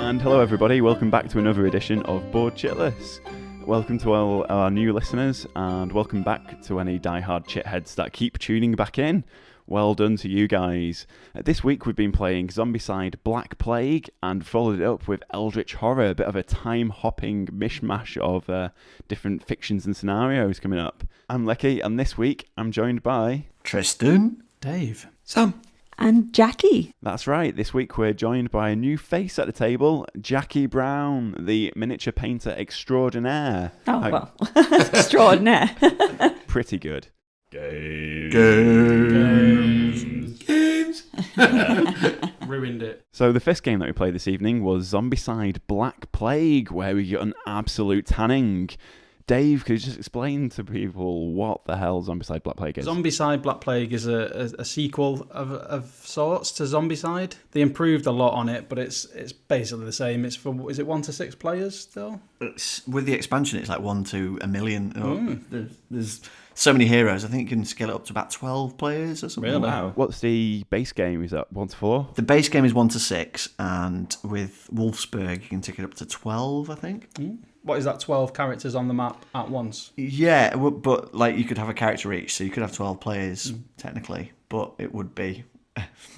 And hello everybody, welcome back to another edition of Board Chitless. Welcome to all our new listeners, and welcome back to any diehard chitheads that keep tuning back in. Well done to you guys. This week we've been playing Zombicide Black Plague and followed it up with Eldritch Horror, a bit of a time-hopping mishmash of different fictions and scenarios coming up. I'm Leki, and this week I'm joined by... Tristan, Dave, Sam, and Jackie. That's right, this week we're joined by a new face at the table, Jackie Brown, the miniature painter extraordinaire. Well, extraordinaire. Pretty good. Games. ruined it. So the first game that we played this evening was Zombicide Black Plague, where we got an absolute tanning. Dave, could you just explain to people what the hell Zombicide Black Plague is? Zombicide Black Plague is a sequel of sorts to Zombicide. They improved a lot on it, but it's basically the same. It's for, is it 1 to 6 players still? With the expansion, it's like 1 to 1 million. There's so many heroes. I think you can scale it up to about 12 players or something. Really? Wow. What's the base game? Is that 1 to 4? The base game is 1 to 6, and with Wolfsburg, you can take it up to 12, I think. What is that, 12 characters on the map at once? Yeah, but like you could have a character each, so you could have 12 players, technically, but it would be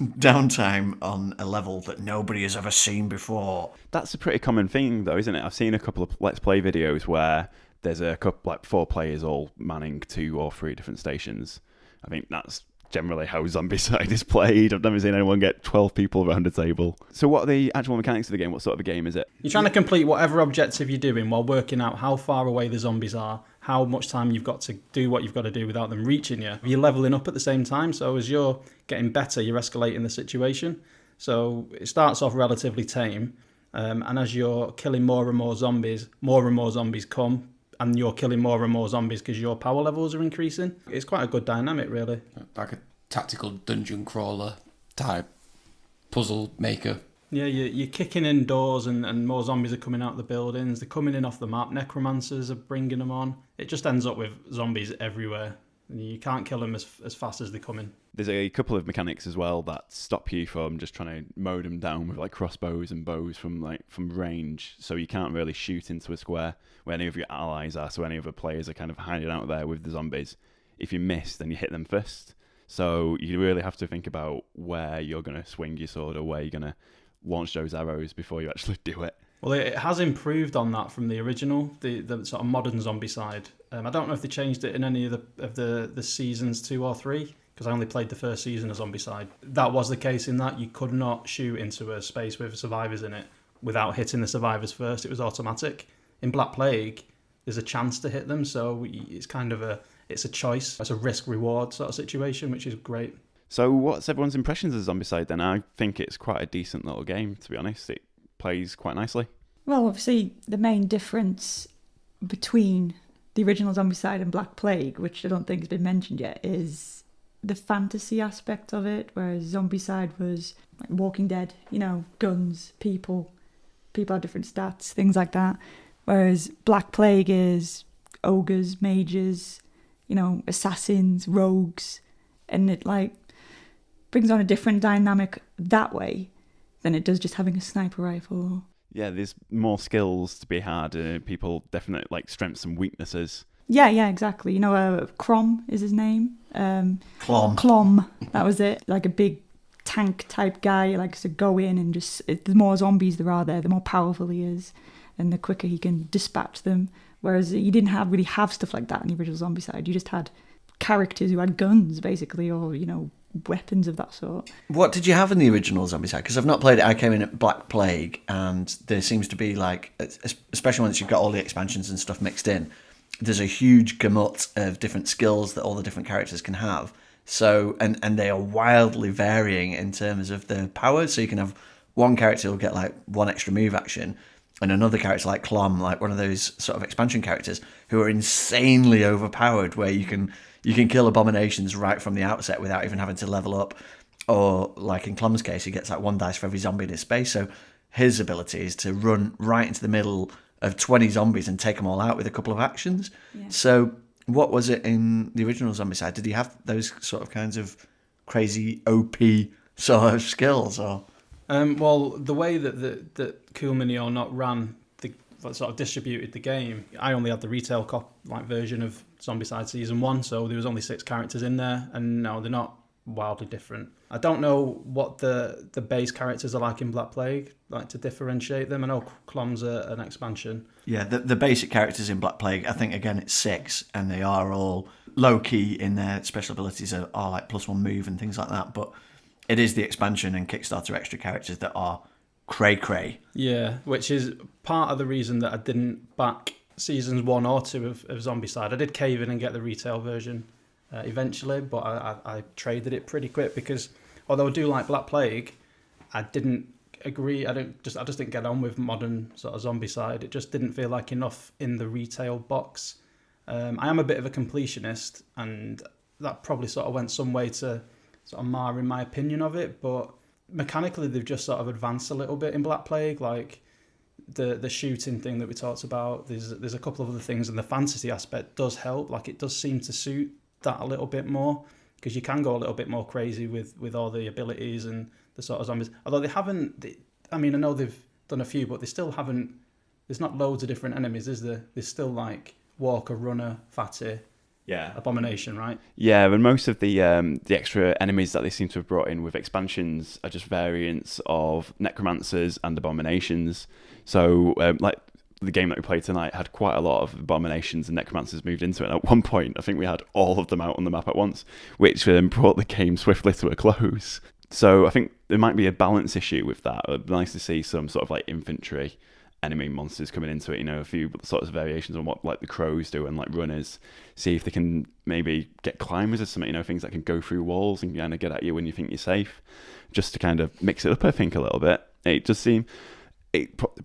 downtime on a level that nobody has ever seen before. That's a pretty common thing, though, isn't it? I've seen a couple of Let's Play videos where there's a couple, like 4 players all manning 2 or 3 different stations. I think that's generally how Zombicide is played. I've never seen anyone get 12 people around a table. So what are the actual mechanics of the game? What sort of a game is it? You're trying to complete whatever objective you're doing while working out how far away the zombies are, how much time you've got to do what you've got to do without them reaching you. You're leveling up at the same time, so as you're getting better, you're escalating the situation. So it starts off relatively tame, and as you're killing more and more zombies come, and you're killing more and more zombies because your power levels are increasing. It's quite a good dynamic, really. like a tactical dungeon crawler type puzzle maker. Yeah, you're kicking in doors and more zombies are coming out of the buildings. They're coming in off the map. Necromancers are bringing them on. It just ends up with zombies everywhere. And you can't kill them as fast as they come in. There's a couple of mechanics as well that stop you from just trying to mow them down with like crossbows and bows from range. So you can't really shoot into a square where any of your allies are. So any other players are kind of hiding out there with the zombies. If you miss, then you hit them first. So you really have to think about where you're going to swing your sword or where you're going to launch those arrows before you actually do it. Well, it has improved on that from the original, the sort of modern Zombicide. I don't know if they changed it in any of the seasons 2 or 3, because I only played the first season of Zombicide. That was the case in that you could not shoot into a space with survivors in it without hitting the survivors first. It was automatic. In Black Plague, there's a chance to hit them, so it's kind of it's a choice. It's a risk-reward sort of situation, which is great. So what's everyone's impressions of Zombicide then? I think it's quite a decent little game, to be honest. It plays quite nicely. Well, obviously, the main difference between the original Zombicide and Black Plague, which I don't think has been mentioned yet, is the fantasy aspect of it, whereas Zombicide was like Walking Dead, guns, people have different stats, things like that. Whereas Black Plague is ogres, mages, assassins, rogues, and it brings on a different dynamic that way than it does just having a sniper rifle. Yeah, there's more skills to be had. People definitely strengths and weaknesses. Yeah, exactly. Crom is his name. Clom. That was it. Like a big tank type guy. He likes to go in and the more zombies there are there, the more powerful he is, and the quicker he can dispatch them. Whereas you didn't really have stuff like that in the original Zombicide. You just had characters who had guns, basically, or weapons of that sort. What did you have in the original Zombicide? Because I've not played it. I came in at Black Plague, and there seems to be especially once you've got all the expansions and stuff mixed in, there's a huge gamut of different skills that all the different characters can have. So and they are wildly varying in terms of their powers. So you can have one character who'll get 1 extra move action, and another character like Clom, one of those sort of expansion characters who are insanely overpowered, where you can kill abominations right from the outset without even having to level up. Or, like in Clom's case, he gets 1 dice for every zombie in his space. So his ability is to run right into the middle of 20 zombies and take them all out with a couple of actions. Yeah. So what was it in the original Zombicide? Did he have those sort of kinds of crazy OP sort of skills? Or Well, the way that Cool Mini or Not ran sort of distributed the game, I only had the retail version of Zombicide Season 1, so there was only 6 characters in there, and no, they're not wildly different. I don't know what the base characters are like in Black Plague, like to differentiate them. I know Clom's an expansion. Yeah, the basic characters in Black Plague, I think, again, it's 6, and they are all low-key in their special abilities, are like +1 move and things like that, but it is the expansion and Kickstarter extra characters that are cray-cray. Yeah, which is part of the reason that I didn't back Seasons 1 or 2 of Zombicide. I did cave in and get the retail version eventually, but I traded it pretty quick because although I do like Black Plague, I didn't agree. I just didn't get on with modern sort of Zombicide. It just didn't feel like enough in the retail box. I am a bit of a completionist, and that probably sort of went some way to sort of marring my opinion of it. But mechanically, they've just sort of advanced a little bit in Black Plague, like the shooting thing that we talked about. There's a couple of other things, and the fantasy aspect does help. Like it does seem to suit that a little bit more, because you can go a little bit more crazy with all the abilities and the sort of zombies. Although they haven't, I know they've done a few, but they still haven't. There's not loads of different enemies, is there? There's still like Walker, Runner, Fatty, Abomination, right? Yeah, and most of the extra enemies that they seem to have brought in with expansions are just variants of necromancers and abominations. So, like the game that we played tonight had quite a lot of abominations and necromancers moved into it. And at one point, I think we had all of them out on the map at once, which brought the game swiftly to a close. So I think there might be a balance issue with that. It'd be nice to see some sort of like infantry enemy monsters coming into it, a few sorts of variations on what like the crows do and like runners. See if they can maybe get climbers or something, things that can go through walls and kind of get at you when you think you're safe, just to kind of mix it up, I think, a little bit. It does seem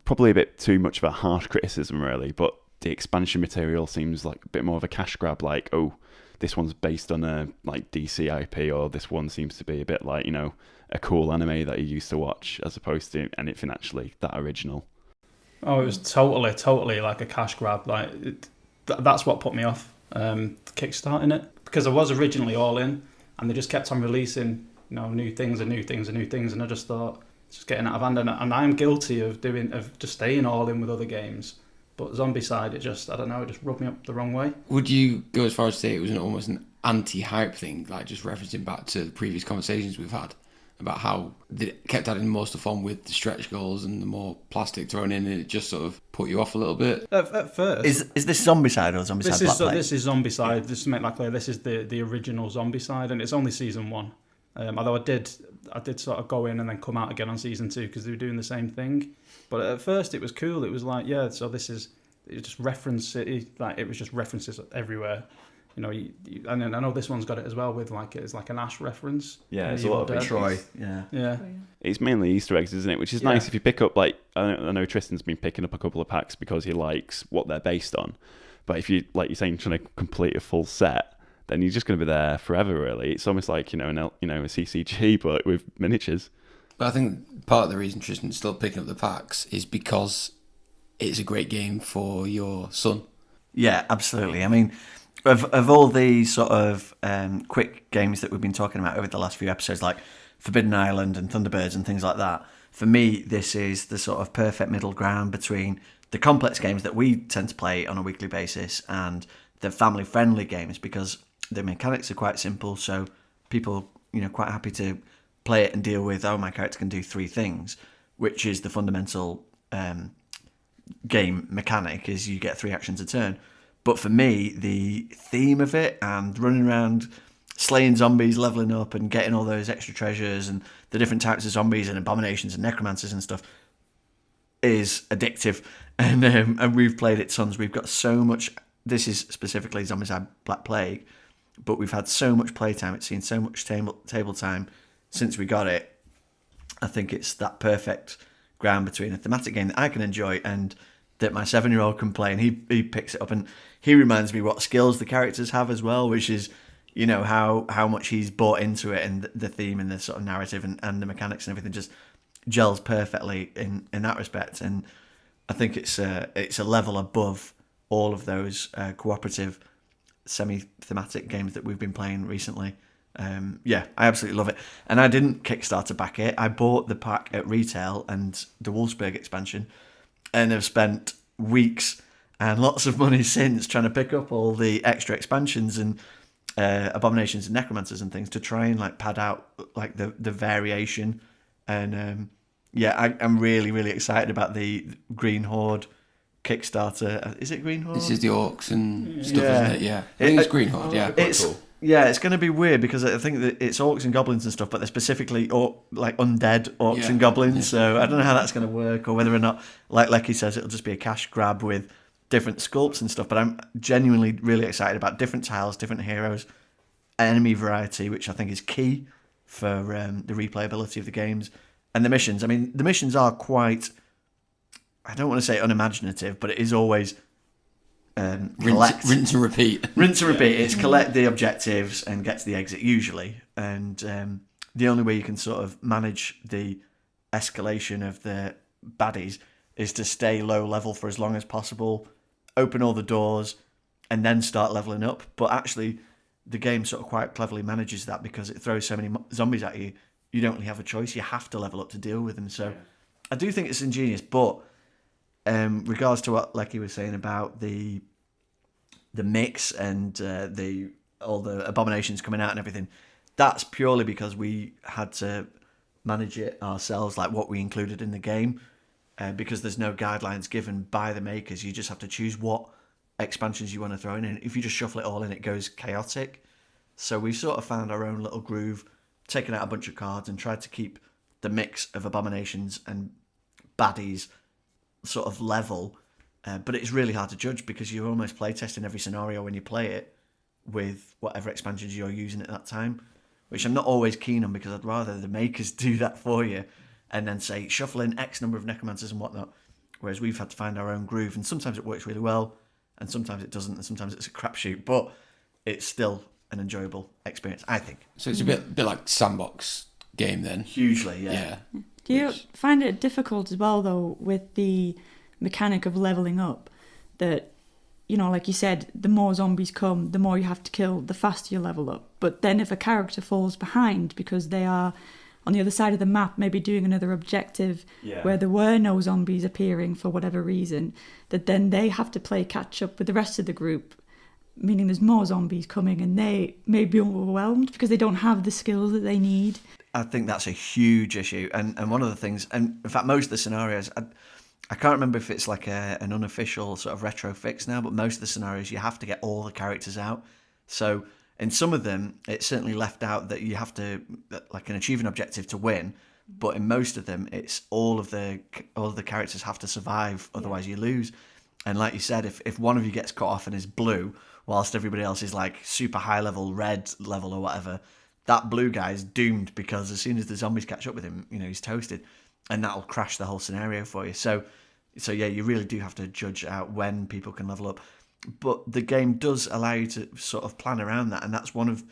probably a bit too much of a harsh criticism, really, but the expansion material seems like a bit more of a cash grab, like, oh, this one's based on a like DC IP, or this one seems to be a bit like, a cool anime that you used to watch, as opposed to anything actually that original. Oh, it was totally like a cash grab. Like that's what put me off kickstarting it, because I was originally all in, and they just kept on releasing, new things, and I just thought it's just getting out of hand. And I'm guilty of just staying all in with other games. But Zombicide, it just rubbed me up the wrong way. Would you go as far as to say it was almost an anti-hype thing, like just referencing back to the previous conversations we've had about how they kept adding more stuff on with the stretch goals and the more plastic thrown in, and it just sort of put you off a little bit? At first. Is this Zombicide or Zombicide Black Plague? This is Zombicide. Yeah. Just to make that clear, this is the original Zombicide, and it's only Season 1. Although I did sort of go in and then come out again on Season 2 because they were doing the same thing. But at first it was cool. It was like, so this is... It just it was just references everywhere. And I know this one's got it as well with it's like an Ash reference. Yeah, it's a lot of Troy. Yeah. It's mainly Easter eggs, isn't it? Which is nice if you pick up, like, I know Tristan's been picking up a couple of packs because he likes what they're based on. But if you, like you're saying, trying to complete a full set, then you're just going to be there forever, really. It's almost like, a CCG, but with miniatures. But I think part of the reason Tristan's still picking up the packs is because it's a great game for your son. Yeah, absolutely. I mean, of all the sort of quick games that we've been talking about over the last few episodes, like Forbidden Island and Thunderbirds and things like that, for me, this is the sort of perfect middle ground between the complex games that we tend to play on a weekly basis and the family-friendly games, because the mechanics are quite simple, so people, quite happy to play it and deal with, my character can do 3 things, which is the fundamental game mechanic, is you get 3 actions a turn. But for me, the theme of it and running around slaying zombies, leveling up and getting all those extra treasures and the different types of zombies and abominations and necromancers and stuff is addictive. And we've played it tons. We've got so much. This is specifically Zombicide Black Plague, but we've had so much playtime. It's seen so much table time since we got it. I think it's that perfect ground between a thematic game that I can enjoy and that my 7-year-old can play, and he picks it up, and he reminds me what skills the characters have as well, which is, how much he's bought into it, and the theme and the sort of narrative and the mechanics and everything just gels perfectly in that respect. And I think it's a level above all of those cooperative semi-thematic games that we've been playing recently. Yeah, I absolutely love it. And I didn't Kickstarter back it. I bought the pack at retail and the Wolfsburg expansion, and have spent weeks and lots of money since trying to pick up all the extra expansions and abominations and necromancers and things to try and like pad out like the variation. And I'm really, really excited about the Green Horde Kickstarter. Is it Green Horde? This is the orcs and stuff, isn't it? Yeah. I think it's Green Horde, yeah. It's cool. Yeah, it's going to be weird because I think that it's orcs and goblins and stuff, but they're specifically like undead orcs and goblins. Yeah. So I don't know how that's going to work, or whether or not, like Leki says, it'll just be a cash grab with different sculpts and stuff. But I'm genuinely really excited about different tiles, different heroes, enemy variety, which I think is key for the replayability of the games, and the missions. I mean, the missions are quite, I don't want to say unimaginative, but it is always rinse and repeat. Rinse and repeat. It's collect the objectives and get to the exit usually. And the only way you can sort of manage the escalation of the baddies is to stay low level for as long as possible, open all the doors, and then start leveling up. But actually, the game sort of quite cleverly manages that because it throws so many zombies at you, you don't really have a choice. You have to level up to deal with them. So I do think it's ingenious, but regards to what Leki was saying about the mix and all the abominations coming out and everything, that's purely because we had to manage it ourselves, like what we included in the game, because there's no guidelines given by the makers. You just have to choose what expansions you want to throw in, and if you just shuffle it all in, it goes chaotic. So we've sort of found our own little groove, taken out a bunch of cards and tried to keep the mix of abominations and baddies sort of level, but it's really hard to judge because you're almost playtesting every scenario when you play it with whatever expansions you're using at that time, which I'm not always keen on because I'd rather the makers do that for you and then say shuffle in X number of necromancers and whatnot, whereas we've had to find our own groove, and sometimes it works really well and sometimes it doesn't, and sometimes it's a crapshoot, but it's still an enjoyable experience, I think. So it's a bit like sandbox game then. Hugely, yeah. Do you find it difficult as well, though, with the mechanic of leveling up, that, you know, like you said, the more zombies come, the more you have to kill, the faster you level up. But then if a character falls behind because they are on the other side of the map, maybe doing another objective where there were no zombies appearing for whatever reason, that then they have to play catch up with the rest of the group, meaning there's more zombies coming and they may be overwhelmed because they don't have the skills that they need. I think that's a huge issue, and one of the things, and in fact most of the scenarios, I can't remember if it's like an unofficial sort of retro fix now, but most of the scenarios you have to get all the characters out. So in some of them it's certainly left out that you have to like an achieve an objective to win, but in most of them it's all of the characters have to survive, otherwise you lose. And like you said, if one of you gets cut off and is blue whilst everybody else is like super high level red level or whatever, that blue guy is doomed because as soon as the zombies catch up with him, you know, he's toasted, and that'll crash the whole scenario for you. So yeah, you really do have to judge out when people can level up. But the game does allow you to sort of plan around that, and that's one of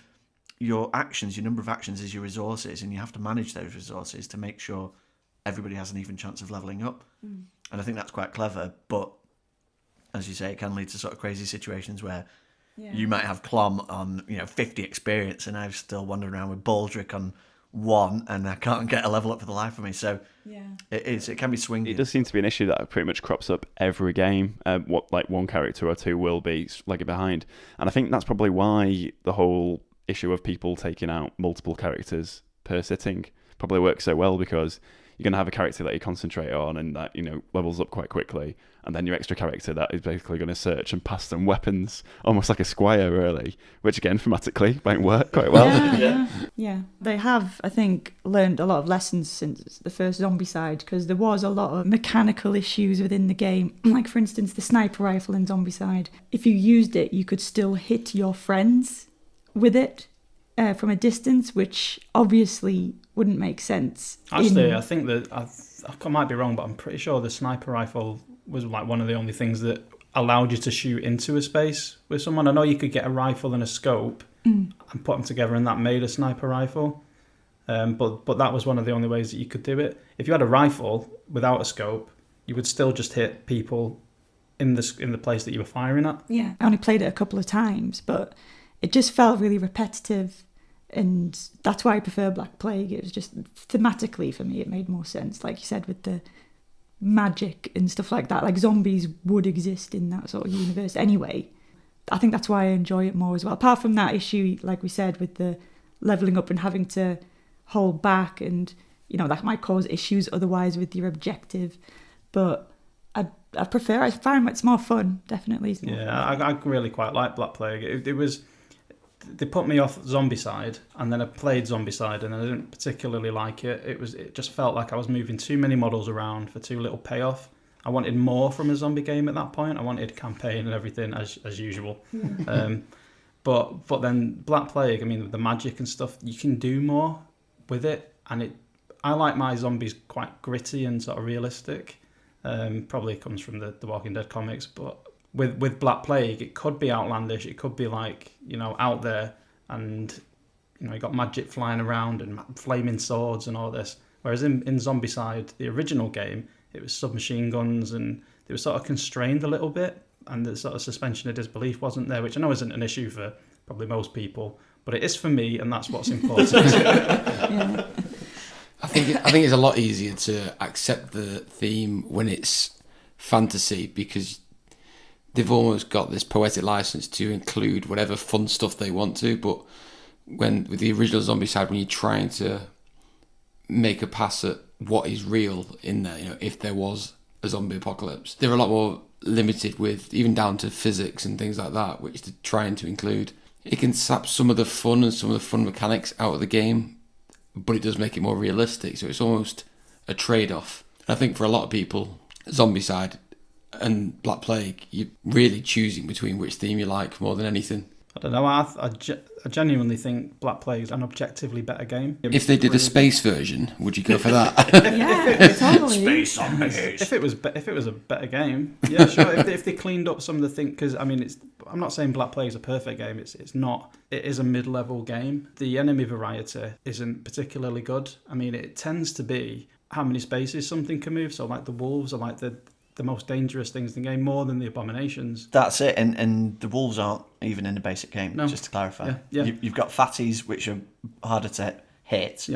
your actions. Your number of actions is your resources, and you have to manage those resources to make sure everybody has an even chance of leveling up. And I think that's quite clever, but as you say, it can lead to sort of crazy situations where you might have Plum on 50 experience, and I'm still wandering around with Baldric on 1, and I can't get a level up for the life of me. So it can be swinging. It does seem to be an issue that pretty much crops up every game. What like one character or two will be lagging behind, and I think that's probably why the whole issue of people taking out multiple characters per sitting probably works so well, because you're going to have a character that you concentrate on and that, levels up quite quickly. And then your extra character that is basically going to search and pass them weapons, almost like a squire, really, which again, thematically, might work quite well. Yeah. They have, I think, learned a lot of lessons since the first Zombicide, because there was a lot of mechanical issues within the game. Like, for instance, the sniper rifle in Zombicide. If you used it, you could still hit your friends with it from a distance, which obviously wouldn't make sense. Actually, I think that I might be wrong, but I'm pretty sure the sniper rifle was like one of the only things that allowed you to shoot into a space with someone. I know you could get a rifle and a scope and put them together, and that made a sniper rifle. But that was one of the only ways that you could do it. If you had a rifle without a scope, you would still just hit people in the place that you were firing at. Yeah, I only played it a couple of times, but it just felt really repetitive. And that's why I prefer Black Plague. It was just thematically for me, it made more sense. Like you said, with the magic and stuff like that, like zombies would exist in that sort of universe anyway. I think that's why I enjoy it more as well. Apart from that issue, like we said, with the leveling up and having to hold back, and that might cause issues otherwise with your objective. But I prefer. I find it's more fun. Definitely. It's more fun. I really quite like Black Plague. It was. They put me off Zombicide, and then I played Zombicide, and I didn't particularly like it. It just felt like I was moving too many models around for too little payoff. I wanted more from a zombie game at that point. I wanted campaign and everything as usual. But then Black Plague, I mean, with the magic and stuff, you can do more with it, and I like my zombies quite gritty and sort of realistic. Probably comes from the Walking Dead comics, but with Black Plague, it could be outlandish. It could be like, out there, and you got magic flying around and flaming swords and all this. Whereas in Zombicide, the original game, it was submachine guns, and they were sort of constrained a little bit, and the sort of suspension of disbelief wasn't there, which I know isn't an issue for probably most people, but it is for me, and that's what's important. Yeah. I think it's a lot easier to accept the theme when it's fantasy, because they've almost got this poetic license to include whatever fun stuff they want to. But with the original Zombicide, when you're trying to make a pass at what is real in there, if there was a zombie apocalypse, they're a lot more limited with, even down to physics and things like that, which they're trying to include. It can sap some of the fun and some of the fun mechanics out of the game, but it does make it more realistic. So it's almost a trade-off. And I think for a lot of people, Zombicide and Black Plague, you're really choosing between which theme you like more than anything. I don't know. I genuinely think Black Plague is an objectively better game. If they did a space version, would you go for that? Yeah, totally. Space zombies. If it was a better game, yeah, sure. if they cleaned up some of the things, because I mean, I'm not saying Black Plague is a perfect game. It's not. It is a mid-level game. The enemy variety isn't particularly good. I mean, it tends to be how many spaces something can move. So like the wolves are like the most dangerous things in the game, more than the abominations. That's it, and the wolves aren't even in the basic game, no. just to clarify. Yeah. You've got fatties, which are harder to hit,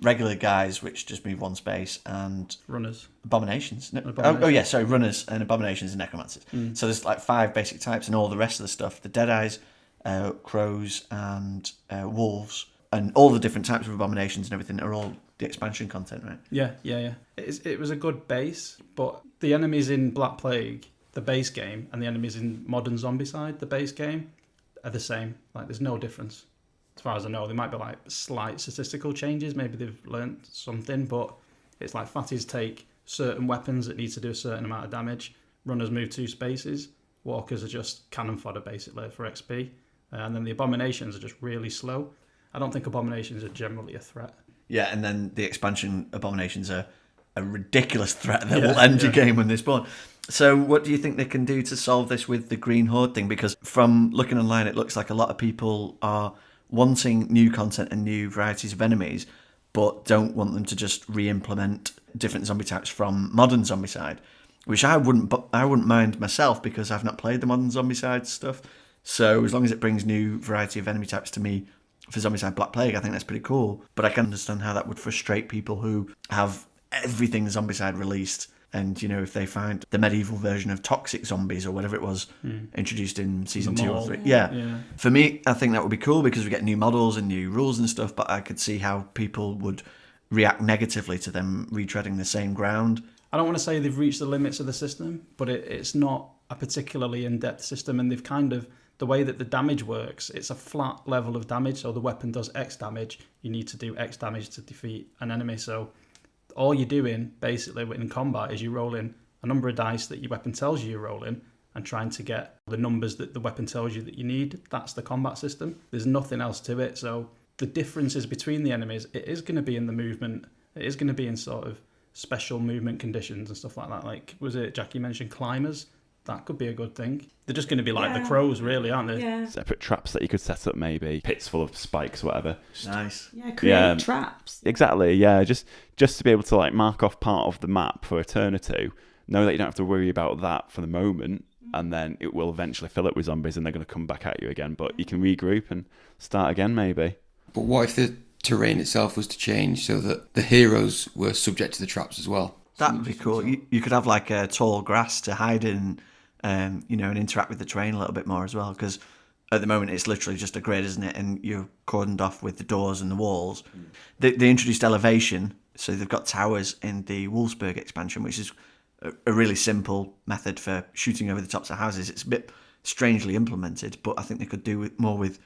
regular guys, which just move one space, and runners. Abominations. No, Abominations. runners and abominations and necromancers. So there's like 5 basic types, and all the rest of the stuff, the Deadeyes, crows, and wolves, and all the different types of abominations and everything are all the expansion content, right? Yeah. It was a good base, but the enemies in Black Plague, the base game, and the enemies in modern Zombicide, the base game, are the same. Like, there's no difference. As far as I know, there might be like slight statistical changes. Maybe they've learnt something, but it's like fatties take certain weapons that need to do a certain amount of damage. Runners move 2 spaces. Walkers are just cannon fodder, basically, for XP. And then the abominations are just really slow. I don't think abominations are generally a threat. Yeah, and then the expansion abominations are a ridiculous threat that will end your game when they spawn. So what do you think they can do to solve this with the Green Horde thing? Because from looking online, it looks like a lot of people are wanting new content and new varieties of enemies, but don't want them to just re-implement different zombie types from modern Zombicide, which I wouldn't mind myself, because I've not played the modern Zombicide stuff. So as long as it brings new variety of enemy types to me for Zombicide Black Plague, I think that's pretty cool. But I can understand how that would frustrate people who have everything Zombicide released, and if they find the medieval version of toxic zombies or whatever it was introduced in season 2 or 3. Yeah. For me, I think that would be cool, because we get new models and new rules and stuff, but I could see how people would react negatively to them retreading the same ground. I don't want to say they've reached the limits of the system, but it's not a particularly in-depth system, and they've kind of, the way that the damage works, it's a flat level of damage. So the weapon does X damage, you need to do X damage to defeat an enemy. So all you're doing basically in combat is you're rolling a number of dice that your weapon tells you you're rolling, and trying to get the numbers that the weapon tells you that you need. That's the combat system. There's nothing else to it. So the differences between the enemies, it is going to be in the movement. It is going to be in sort of special movement conditions and stuff like that. Like, was it Jackie mentioned climbers? That could be a good thing. They're just going to be like the crows, really, aren't they? Yeah. Separate traps that you could set up, maybe pits full of spikes, whatever. Nice. Yeah, create traps. Exactly. Yeah, just to be able to like mark off part of the map for a turn or two. Know that you don't have to worry about that for the moment, and then it will eventually fill up with zombies, and they're going to come back at you again. But you can regroup and start again, maybe. But what if the terrain itself was to change so that the heroes were subject to the traps as well? That'd be cool. You could have like a tall grass to hide in, and interact with the terrain a little bit more as well. Because at the moment it's literally just a grid, isn't it? And you're cordoned off with the doors and the walls. They introduced elevation, so they've got towers in the Wolfsburg expansion, which is a really simple method for shooting over the tops of houses. It's a bit strangely implemented, but I think they could do more with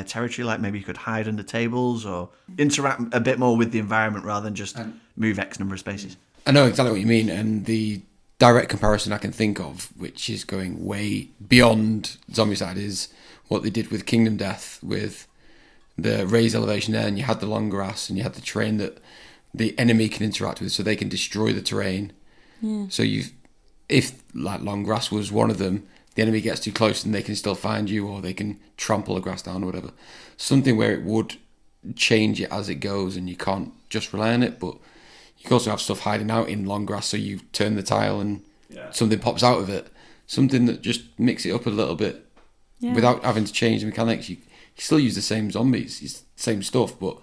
territory, like maybe you could hide under tables or interact a bit more with the environment rather than just move X number of spaces. I know exactly what you mean, and the direct comparison I can think of, which is going way beyond Zombicide, is what they did with Kingdom Death, with the raised elevation there, and you had the long grass, and you had the terrain that the enemy can interact with, so they can destroy the terrain. Yeah. So if like long grass was one of them, the enemy gets too close and they can still find you, or they can trample the grass down or whatever. Something where it would change it as it goes, and you can't just rely on it, but you can also have stuff hiding out in long grass, so you turn the tile and something pops out of it. Something that just mix it up a little bit without having to change the mechanics. You still use the same zombies, it's the same stuff, but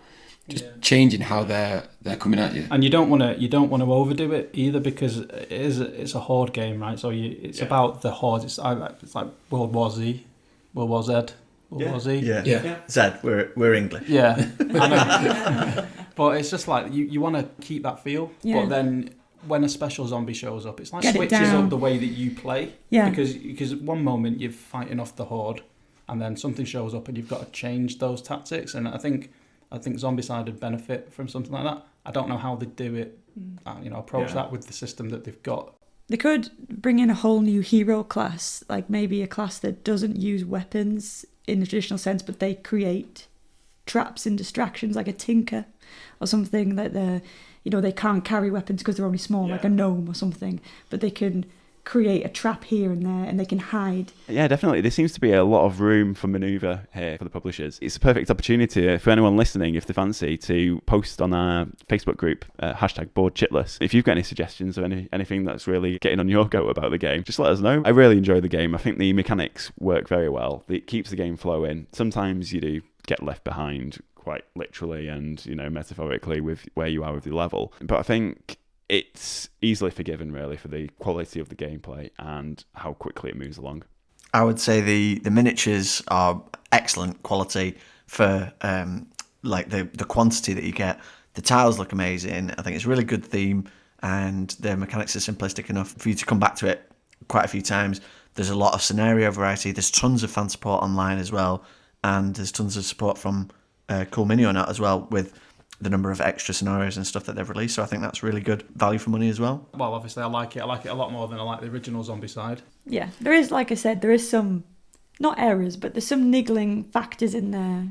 just changing how they're coming at you. And you don't want to overdo it either, because it's a Horde game, right? So it's about the Horde. It's like World War Z, World War Z, World War Z. Yeah. Zed, we're English. Yeah, I know. But it's just like you want to keep that feel, but then when a special zombie shows up, it's like switches up the way that you play. Yeah. Because one moment you're fighting off the Horde, and then something shows up and you've got to change those tactics. And I think Zombicide would benefit from something like that. I don't know how they'd do it, approach that with the system that they've got. They could bring in a whole new hero class, like maybe a class that doesn't use weapons in the traditional sense, but they create traps and distractions, like a tinker or something, that they can't carry weapons because they're only small, like a gnome or something, but they can create a trap here and there, and they can hide. Yeah, definitely. There seems to be a lot of room for manoeuvre here for the publishers. It's a perfect opportunity for anyone listening, if they fancy, to post on our Facebook group, #BoardChitless. If you've got any suggestions or anything that's really getting on your goat about the game, just let us know. I really enjoy the game. I think the mechanics work very well. It keeps the game flowing. Sometimes you do get left behind, quite literally and metaphorically, with where you are with your level. But I think it's easily forgiven, really, for the quality of the gameplay and how quickly it moves along. I would say the miniatures are excellent quality for the quantity that you get. The tiles look amazing. I think it's a really good theme, and the mechanics are simplistic enough for you to come back to it quite a few times. There's a lot of scenario variety. There's tons of fan support online as well, and there's tons of support from Cool Mini on it as well, with the number of extra scenarios and stuff that they've released. So I think that's really good value for money as well. Well, obviously I like it a lot more than I like the original Zombicide. Yeah, there is, like I said, there is some, not errors, but there's some niggling factors in there,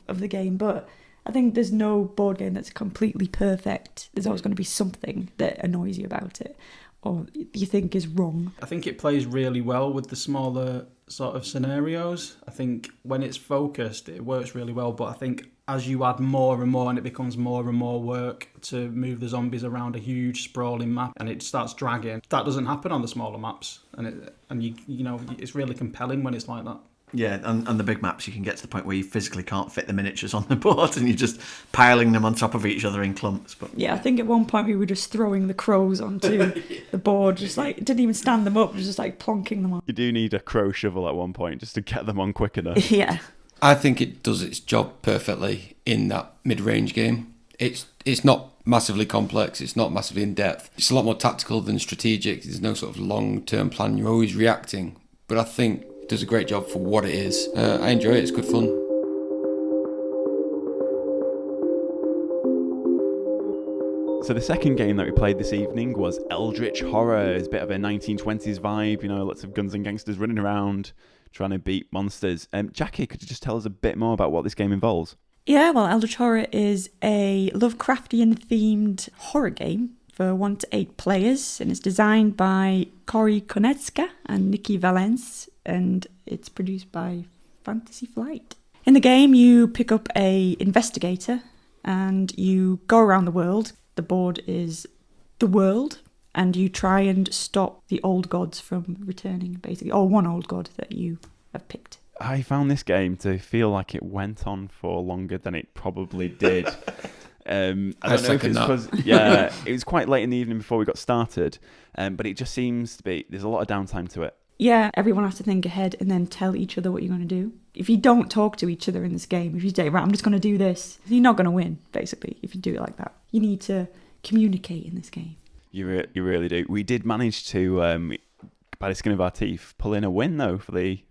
of the game. But I think there's no board game that's completely perfect. There's always going to be something that annoys you about it, or you think is wrong. I think it plays really well with the smaller sort of scenarios. I think when it's focused, it works really well. But I think as you add more and more, and it becomes more and more work to move the zombies around a huge sprawling map, and it starts dragging. That doesn't happen on the smaller maps, and it's really compelling when it's like that. Yeah, and the big maps, you can get to the point where you physically can't fit the miniatures on the board, and you're just piling them on top of each other in clumps. But yeah, I think at one point we were just throwing the crows onto the board, just like didn't even stand them up, just like plonking them on. You do need a crow shovel at one point just to get them on quick enough. Yeah. I think it does its job perfectly in that mid-range game. It's not massively complex, it's not massively in-depth. It's a lot more tactical than strategic. There's no sort of long-term plan. You're always reacting. But I think it does a great job for what it is. I enjoy it. It's good fun. So the second game that we played this evening was Eldritch Horror. It's a bit of a 1920s vibe, lots of guns and gangsters running around trying to beat monsters. Jackie, could you just tell us a bit more about what this game involves? Yeah, well, Eldritch Horror is a Lovecraftian-themed horror game for 1 to 8 players, and it's designed by Cory Konecka and Nikki Valence, and it's produced by Fantasy Flight. In the game, you pick up a investigator, and you go around the world. The board is the world, and you try and stop the old gods from returning, basically, or one old god that you have picked. I found this game to feel like it went on for longer than it probably did. I don't know if it's because it was quite late in the evening before we got started, but it just seems to be there's a lot of downtime to it. Yeah, everyone has to think ahead and then tell each other what you're going to do. If you don't talk to each other in this game, if you say, right, I'm just going to do this, you're not going to win, basically, if you do it like that. You need to communicate in this game. You really do. We did manage to, by the skin of our teeth, pull in a win, though, for the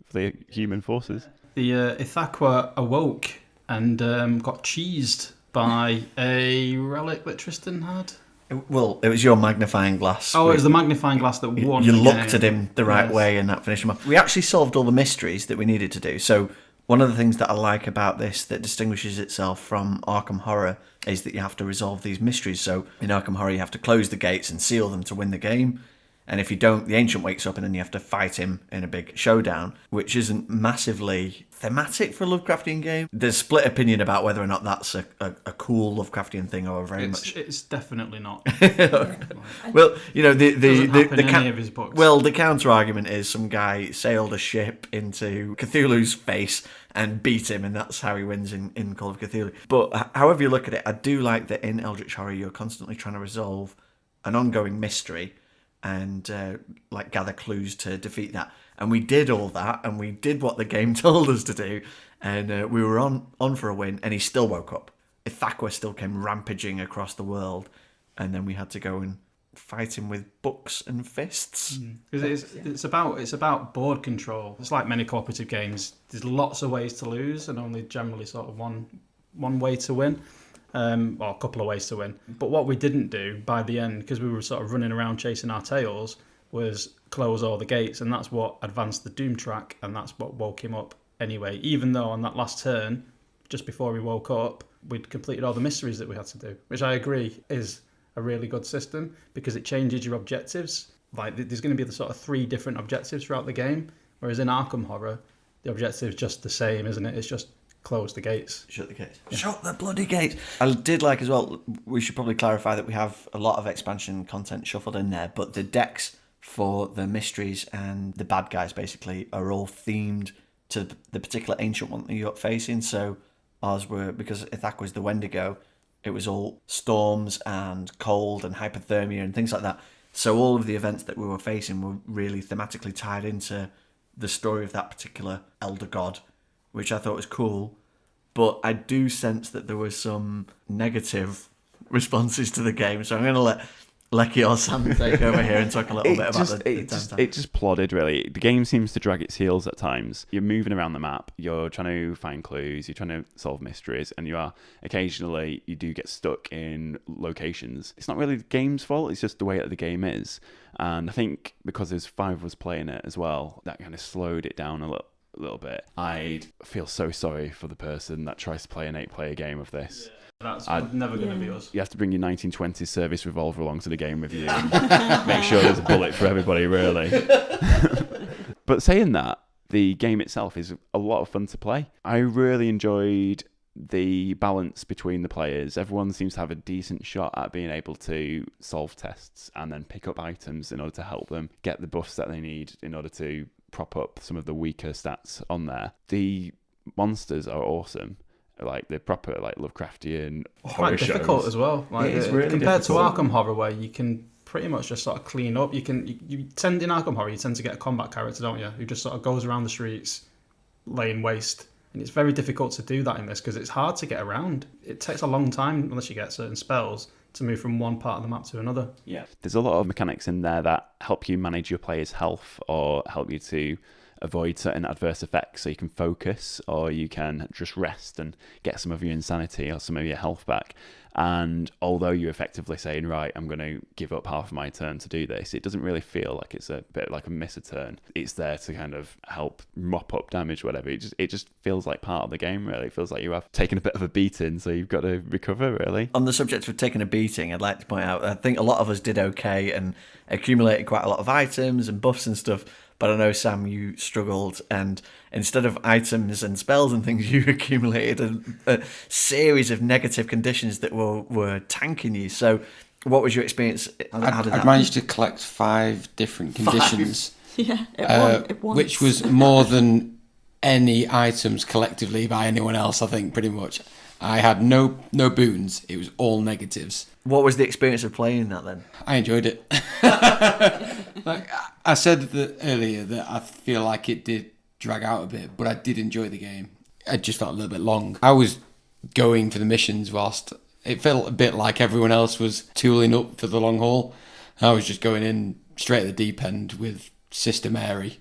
human forces. The Ithaqua awoke and got cheesed by a relic that Tristan had. Well, it was your magnifying glass. Oh, it was the magnifying glass that won. You looked at him the right way and that finished him off. We actually solved all the mysteries that we needed to do. So one of the things that I like about this that distinguishes itself from Arkham Horror is that you have to resolve these mysteries. So in Arkham Horror, you have to close the gates and seal them to win the game. And if you don't, the Ancient wakes up and then you have to fight him in a big showdown, which isn't massively thematic for a Lovecraftian game. There's split opinion about whether or not that's a cool Lovecraftian thing or It's definitely not. Well, you know, any of his books. Well, the counter argument is some guy sailed a ship into Cthulhu's face and beat him, and that's how he wins in Call of Cthulhu. But however you look at it, I do like that in Eldritch Horror you're constantly trying to resolve an ongoing mystery and gather clues to defeat that. And we did all that, and we did what the game told us to do, and we were on for a win, and he still woke up. Ithaqua still came rampaging across the world, and then we had to go and fight him with books and fists. It's about board control. It's like many cooperative games. There's lots of ways to lose, and only generally sort of one way to win. Or a couple of ways to win. But what we didn't do by the end, because we were sort of running around chasing our tails, was close all the gates, and that's what advanced the Doom track, and that's what woke him up anyway. Even though on that last turn, just before we woke up, we'd completed all the mysteries that we had to do, which I agree is a really good system because it changes your objectives. Like there's going to be the sort of 3 different objectives throughout the game, whereas in Arkham Horror, the objective is just the same, isn't it? It's just close the gates. Shut the gates. Yeah. Shut the bloody gates. I did like as well, we should probably clarify that we have a lot of expansion content shuffled in there, but the decks for the mysteries and the bad guys basically are all themed to the particular ancient one that you're facing. So ours were, because Ithaqua was the Wendigo, it was all storms and cold and hypothermia and things like that. So all of the events that we were facing were really thematically tied into the story of that particular elder god, which I thought was cool. But I do sense that there were some negative responses to the game, so I'm going to let Leki or Sam take over here and talk a little bit about it just plodded, really. The game seems to drag its heels at times. You're moving around the map, you're trying to find clues, you're trying to solve mysteries, and occasionally you do get stuck in locations. It's not really the game's fault, it's just the way that the game is. And I think because there's 5 of us playing it as well, that kind of slowed it down a little bit. I feel so sorry for the person that tries to play an 8-player game of this. That's never going to be us. You have to bring your 1920s service revolver along to the game with you and make sure there's a bullet for everybody, really. But saying that, the game itself is a lot of fun to play. I really enjoyed the balance between the players. Everyone seems to have a decent shot at being able to solve tests and then pick up items in order to help them get the buffs that they need in order to prop up some of the weaker stats on there. The monsters are awesome. Like the proper Lovecraftian horror quite difficult shows as well. Like it's really compared difficult. to Arkham Horror, where you can pretty much just sort of clean up. You tend in Arkham Horror, you tend to get a combat character, don't you? Who just sort of goes around the streets, laying waste. And it's very difficult to do that in this because it's hard to get around. It takes a long time unless you get certain spells to move from one part of the map to another. Yeah, there's a lot of mechanics in there that help you manage your player's health or help you to avoid certain adverse effects, so you can focus or you can just rest and get some of your insanity or some of your health back. And although you're effectively saying, right, I'm going to give up half of my turn to do this, it doesn't really feel like it's a bit like a miss a turn. It's there to kind of help mop up damage, whatever. It just feels like part of the game, really. It feels like you have taken a bit of a beating, so you've got to recover, really. On the subject of taking a beating, I'd like to point out, I think a lot of us did okay and accumulated quite a lot of items and buffs and stuff. But I know, Sam, you struggled, and instead of items and spells and things, you accumulated a series of negative conditions that were tanking you. So what was your experience? I managed to collect 5 different conditions. Yeah, it won. Which was more than any items collectively by anyone else, I think, pretty much. I had no boons. It was all negatives. What was the experience of playing that then? I enjoyed it. Like I said earlier that I feel like it did drag out a bit, but I did enjoy the game. It just felt a little bit long. I was going for the missions whilst it felt a bit like everyone else was tooling up for the long haul. I was just going in straight at the deep end with Sister Mary.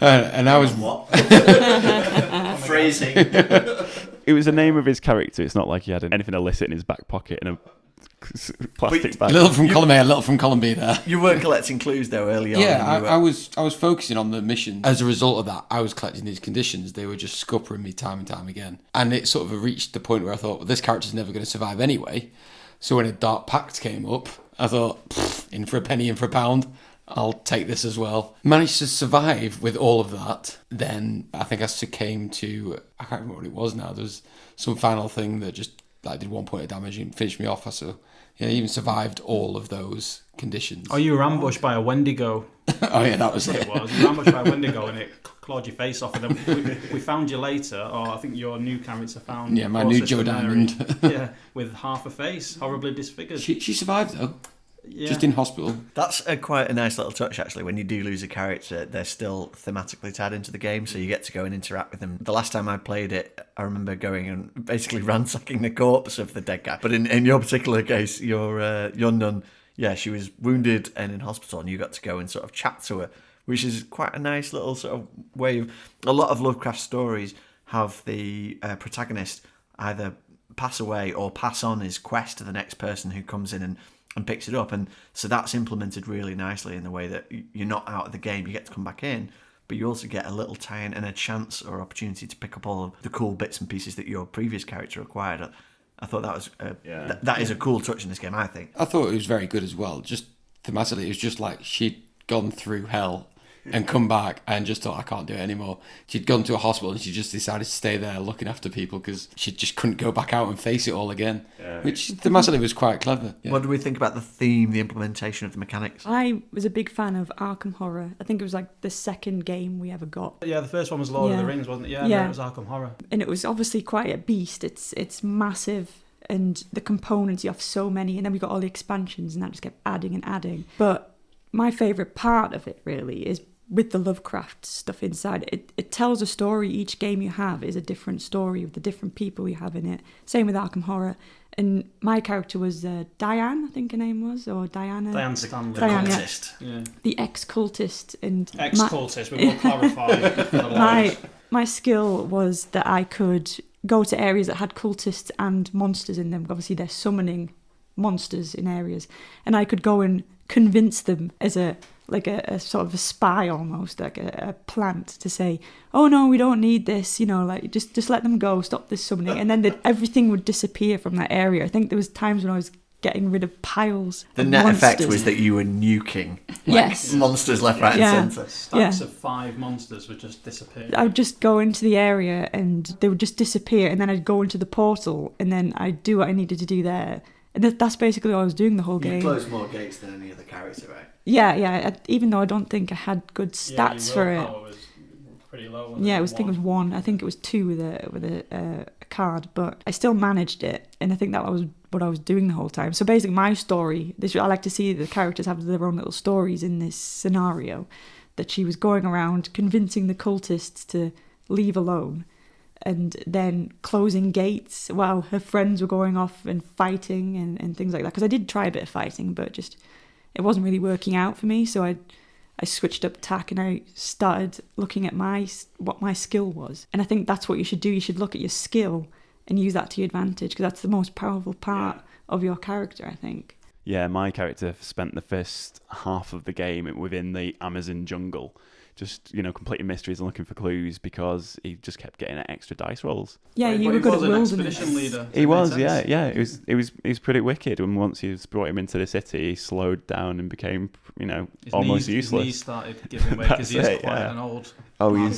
And I was... What? Phrasing. It was the name of his character. It's not like he had anything illicit in his back pocket in a plastic bag. A little from column A, a little from column B there. You weren't collecting clues though early on. Yeah, I was focusing on the mission. As a result of that, I was collecting these conditions. They were just scuppering me time and time again. And it sort of reached the point where I thought, well, this character's never going to survive anyway. So when a Dark Pact came up, I thought, in for a penny, in for a pound, I'll take this as well. Managed to survive with all of that. Then I think I succumbed to, I can't remember what it was now. There was some final thing that just did 1 point of damage and finished me off. So yeah, I even survived all of those conditions. Oh, you were ambushed by a Wendigo. Oh yeah, that was That's it. what it was. You were ambushed by a Wendigo and it clawed your face off. And then we found you later, or I think your new character found. Yeah, my poor new Sister Joe Mary. Diamond. Yeah, with half a face, horribly disfigured. She survived though. Yeah. Just in hospital. That's quite a nice little touch, actually. When you do lose a character, they're still thematically tied into the game, so you get to go and interact with them. The last time I played it, I remember going and basically ransacking the corpse of the dead guy. But in your particular case, your nun, yeah, she was wounded and in hospital, and you got to go and sort of chat to her, which is quite a nice little sort of way of... A lot of Lovecraft stories have the protagonist either pass away or pass on his quest to the next person who comes in and picks it up, and so that's implemented really nicely in the way that you're not out of the game, you get to come back in, but you also get a little tie-in and a chance or opportunity to pick up all of the cool bits and pieces that your previous character acquired. I thought that was that is a cool touch in this game, I think. I thought it was very good as well. Just thematically, it was just like she'd gone through hell and come back and just thought, I can't do it anymore. She'd gone to a hospital and she just decided to stay there looking after people because she just couldn't go back out and face it all again, which thematically was quite clever. Yeah. What do we think about the theme, the implementation of the mechanics? I was a big fan of Arkham Horror. I think it was like the second game we ever got. Yeah, the first one was Lord of the Rings, wasn't it? Yeah, Yeah. No, it was Arkham Horror. And it was obviously quite a beast. It's massive, and the components, you have so many, and then we got all the expansions, and that just kept adding and adding. But my favourite part of it really is with the Lovecraft stuff inside. It tells a story. Each game you have is a different story with the different people you have in it. Same with Arkham Horror. And my character was Diane, I think her name was, or Diana. Diane Stanley. Diane, yeah. Cultist. Yeah. The ex-cultist. And Ex-cultist, we will clarify. for the my lives. my skill was that I could go to areas that had cultists and monsters in them. Obviously, they're summoning monsters in areas, and I could go and convince them as a sort of a spy almost, like a plant, to say, oh no, we don't need this, like just let them go, stop this summoning, and then everything would disappear from that area. I think there was times when I was getting rid of piles The of net monsters. effect was that you were nuking Yes. monsters left, right, Yeah. and centre. Stacks of 5 monsters would just disappear. I would just go into the area and they would just disappear, and then I'd go into the portal and then I'd do what I needed to do there. And that's basically what I was doing the whole You game. closed more gates than any other character, right? Yeah. Even though I don't think I had good stats your for it. willpower was pretty low. wasn't Yeah, it? I think it was 1. I think it was 2 with a card, but I still managed it, and I think that was what I was doing the whole time. So basically, my story. I like to see the characters have their own little stories in this scenario. That she was going around convincing the cultists to leave alone, and then closing gates while her friends were going off and fighting and things like that. Because I did try a bit of fighting, but just it wasn't really working out for me. So I switched up tack and I started looking at what my skill was. And I think that's what you should do. You should look at your skill and use that to your advantage, because that's the most powerful part of your character, I think. Yeah, my character spent the first half of the game within the Amazon jungle, just, completing mysteries and looking for clues, because he just kept getting extra dice rolls. Yeah, But you he were good at was an wilderness. expedition leader. He was, yeah. It was pretty wicked. And once you brought him into the city, he slowed down and became, almost useless. His knees started giving way because he is That's it, quite yeah. an old. Oh, man.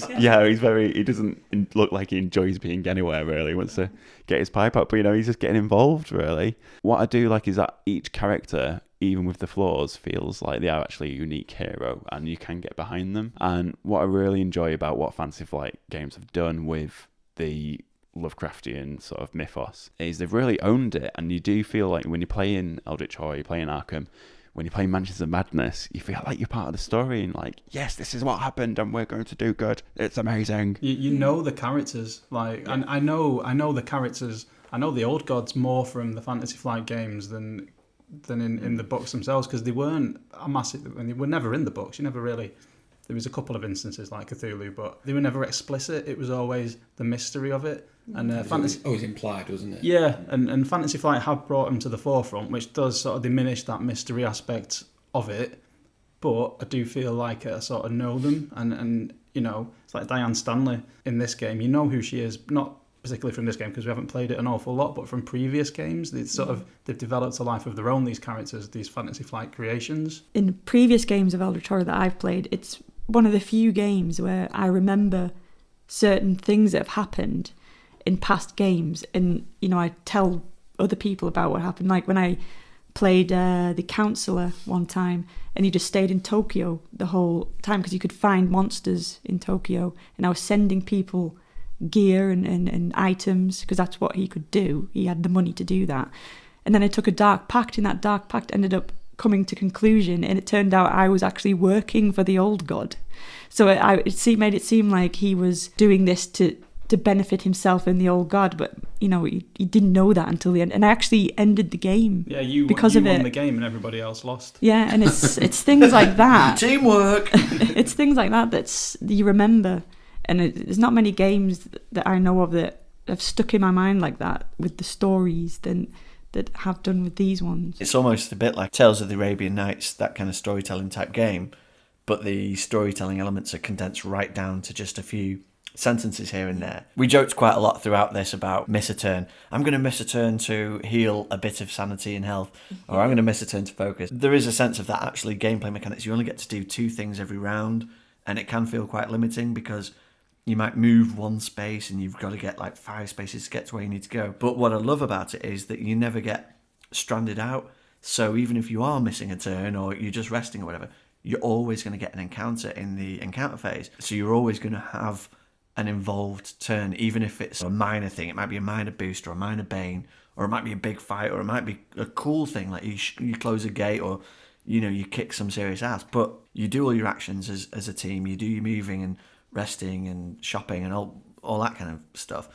he doesn't look like he enjoys being anywhere, really. He wants to get his pipe up, but, he's just getting involved, really. What I do like is that each character, even with the flaws, feels like they are actually a unique hero and you can get behind them. And what I really enjoy about what Fantasy Flight Games have done with the Lovecraftian sort of mythos is they've really owned it, and you do feel like when you're playing Eldritch Horror, you're playing Arkham, when you're playing Mansions of Madness, you feel like you're part of the story and like, yes, this is what happened and we're going to do good. It's amazing. You know the characters, like, and I know the characters. I know the old gods more from the Fantasy Flight games than in the books themselves, because they weren't a massive, and they were never in the books. You never really. There was a couple of instances like Cthulhu, but they were never explicit. It was always the mystery of it. And fantasy always implied, wasn't it? Yeah, and Fantasy Flight have brought them to the forefront, which does sort of diminish that mystery aspect of it. But I do feel like I sort of know them, and you know, it's like Diane Stanley in this game. You know who she is, not particularly from this game because we haven't played it an awful lot, but from previous games, they've developed a life of their own. These characters, these Fantasy Flight creations. In previous games of Eldritch Horror that I've played, it's one of the few games where I remember certain things that have happened in past games, and you know, I tell other people about what happened. Like when I played the Counselor one time, and he just stayed in Tokyo the whole time because you could find monsters in Tokyo, and I was sending people gear and items because that's what he could do. He had the money to do that. And then I took a dark pact, and that dark pact ended up coming to conclusion, and it turned out I was actually working for the old god. So it made it seem like he was doing this to benefit himself and the old god, but you know, he didn't know that until the end. And I actually ended the game. Yeah, you because won of it. The game and everybody else lost. Yeah, and it's things like that. Teamwork. It's things like that you remember, and there's not many games that I know of that have stuck in my mind like that with the stories that have done with these ones. It's almost a bit like Tales of the Arabian Nights, that kind of storytelling type game, but the storytelling elements are condensed right down to just a few sentences here and there. We joked quite a lot throughout this about miss a turn. I'm going to miss a turn to heal a bit of sanity and health, or I'm going to miss a turn to focus. There is a sense of that actually gameplay mechanics. You only get to do 2 things every round, and it can feel quite limiting because you might move 1 space and you've got to get like 5 spaces to get to where you need to go. But what I love about it is that you never get stranded out. So even if you are missing a turn or you're just resting or whatever, you're always going to get an encounter in the encounter phase. So you're always going to have an involved turn, even if it's a minor thing. It might be a minor boost or a minor bane, or it might be a big fight, or it might be a cool thing like you close a gate, or you know, you kick some serious ass. But you do all your actions as a team. You do your moving and resting and shopping and all that kind of stuff.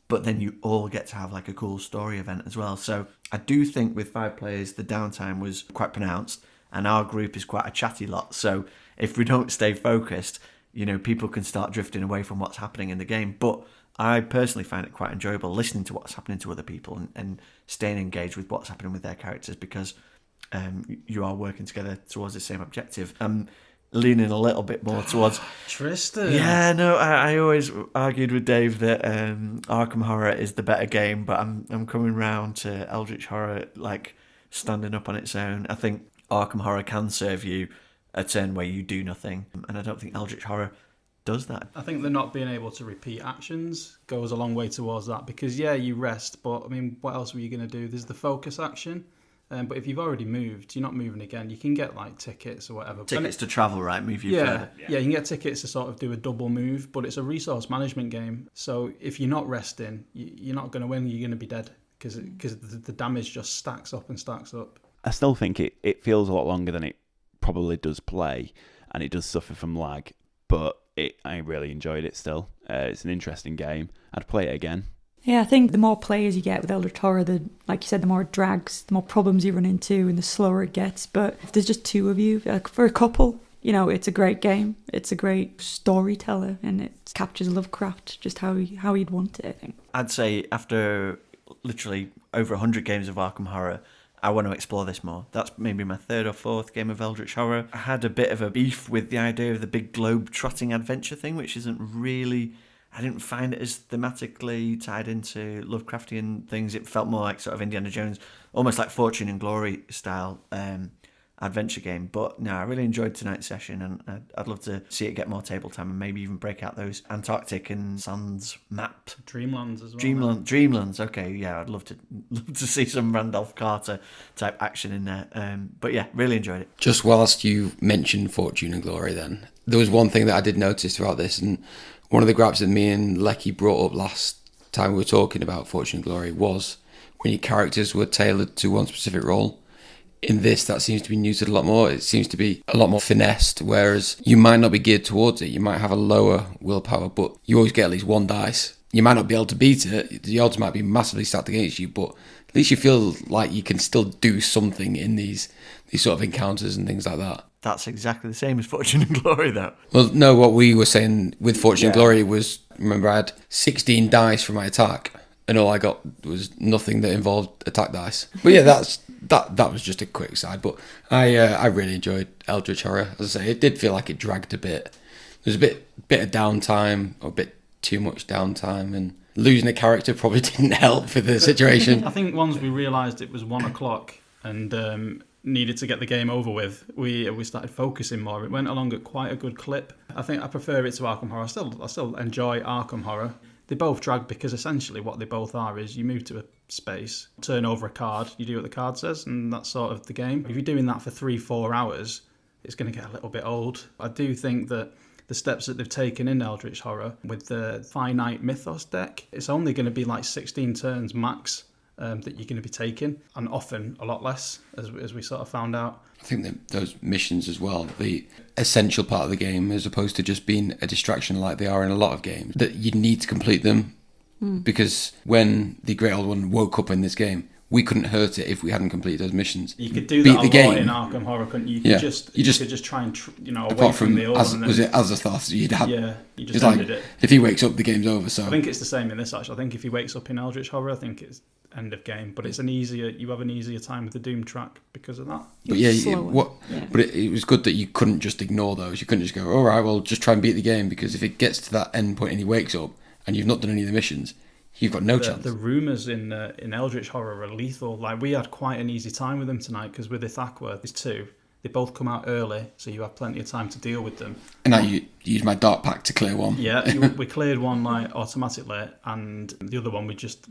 But then you all get to have like a cool story event as well. So I do think with 5 players, the downtime was quite pronounced, and our group is quite a chatty lot. So if we don't stay focused, you know, people can start drifting away from what's happening in the game. But I personally find it quite enjoyable listening to what's happening to other people and staying engaged with what's happening with their characters, because you are working together towards the same objective. I'm leaning a little bit more towards Tristan. Yeah, no, I always argued with Dave that Arkham Horror is the better game, but I'm coming round to Eldritch Horror like standing up on its own. I think Arkham Horror can serve you a turn where you do nothing, and I don't think Eldritch Horror does that. I think the not being able to repeat actions goes a long way towards that, because yeah, you rest, but I mean, what else were you going to do? There's the focus action, but if you've already moved, you're not moving again. You can get like tickets or whatever. Tickets to travel, right? Move you further. Yeah, you can get tickets to sort of do a double move, but it's a resource management game. So if you're not resting, you're not going to win. You're going to be dead because the damage just stacks up and stacks up. I still think it feels a lot longer than it probably does play, and it does suffer from lag, but I really enjoyed it still. It's an interesting game. I'd play it again. Yeah, I think the more players you get with Eldritch Horror, like you said, the more it drags, the more problems you run into, and the slower it gets. But if there's just 2 of you, like for a couple, you know, it's a great game. It's a great storyteller, and it captures Lovecraft just how he'd want it, I think. I'd say after literally over 100 games of Arkham Horror, I want to explore this more. That's maybe my 3rd or 4th game of Eldritch Horror. I had a bit of a beef with the idea of the big globe-trotting adventure thing, which isn't really... I didn't find it as thematically tied into Lovecraftian things. It felt more like sort of Indiana Jones, almost like Fortune and Glory style. adventure game. But no, I really enjoyed tonight's session, and I'd love to see it get more table time and maybe even break out those Antarctic and Sands map. Dreamlands as well. Dreamlands. Okay, yeah, I'd love to see some Randolph Carter type action in there. But yeah, really enjoyed it. Just whilst you mentioned Fortune and Glory, then there was one thing that I did notice throughout this, and one of the grabs that me and Leki brought up last time we were talking about Fortune and Glory was when your characters were tailored to one specific role. In this, that seems to be neutered a lot more. It seems to be a lot more finessed, whereas you might not be geared towards it. You might have a lower willpower, but you always get at least one dice. You might not be able to beat it. The odds might be massively stacked against you, but at least you feel like you can still do something in these sort of encounters and things like that. That's exactly the same as Fortune and Glory, though. Well, no, what we were saying with Fortune and Glory was, remember, I had 16 dice for my attack, and all I got was nothing that involved attack dice. But yeah, that was just a quick side. But I really enjoyed Eldritch Horror. As I say, it did feel like it dragged a bit. There's a bit of downtime, or a bit too much downtime, and losing a character probably didn't help with the situation. I think once we realised it was 1 o'clock and needed to get the game over with, we started focusing more. It went along at quite a good clip. I think I prefer it to Arkham Horror. I still enjoy Arkham Horror. They both drag because essentially what they both are is you move to a space, turn over a card, you do what the card says, and that's sort of the game. If you're doing that for 3-4 hours, it's going to get a little bit old. I do think that the steps that they've taken in Eldritch Horror with the finite Mythos deck, it's only going to be like 16 turns max that you're going to be taking, and often a lot less, as we sort of found out. I think that those missions as well, the essential part of the game, as opposed to just being a distraction like they are in a lot of games, that you need to complete them. Because when the Great Old One woke up in this game, we couldn't hurt it if we hadn't completed those missions. You could do that a lot in Arkham Horror, couldn't you? You could just try and away apart from the old one. Was it Azathoth? You'd have. Yeah, you just ended it. If he wakes up, the game's over. So I think it's the same in this. Actually, I think if he wakes up in Eldritch Horror, I think it's end of game. But it's you have an easier time with the Doom track because of that. But But it was good that you couldn't just ignore those. You couldn't just go, all right, well, just try and beat the game, because if it gets to that end point and he wakes up and you've not done any of the missions, you've got no chance. The rumours in Eldritch Horror are lethal. Like, we had quite an easy time with them tonight, because with Ithaqua, there's two. They both come out early, so you have plenty of time to deal with them. And I used my dark pack to clear one. Yeah, we cleared one like automatically, and the other one we just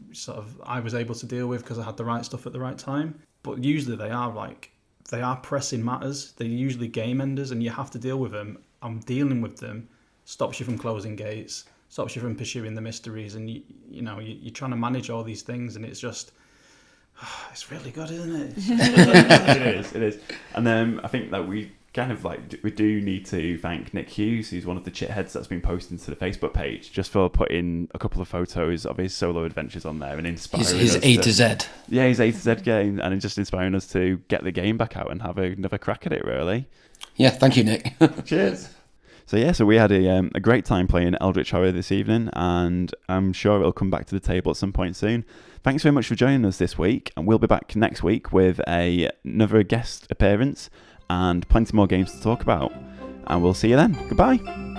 I was able to deal with because I had the right stuff at the right time. But usually they are pressing matters. They're usually game enders, and you have to deal with them. And dealing with them stops you from closing gates, stops you from pursuing the mysteries, and you're trying to manage all these things, and it's just it's really good, isn't it? It is. And then I think that we kind of we do need to thank Nick Hughes, who's one of the Chitheads that's been posting to the Facebook page, just for putting a couple of photos of his solo adventures on there and inspiring his us A to Z. Yeah, his A to Z game, and just inspiring us to get the game back out and have another crack at it, really. Yeah, thank you, Nick. Cheers. So we had a great time playing Eldritch Horror this evening, and I'm sure it'll come back to the table at some point soon. Thanks very much for joining us this week, and we'll be back next week with another guest appearance and plenty more games to talk about. And we'll see you then. Goodbye.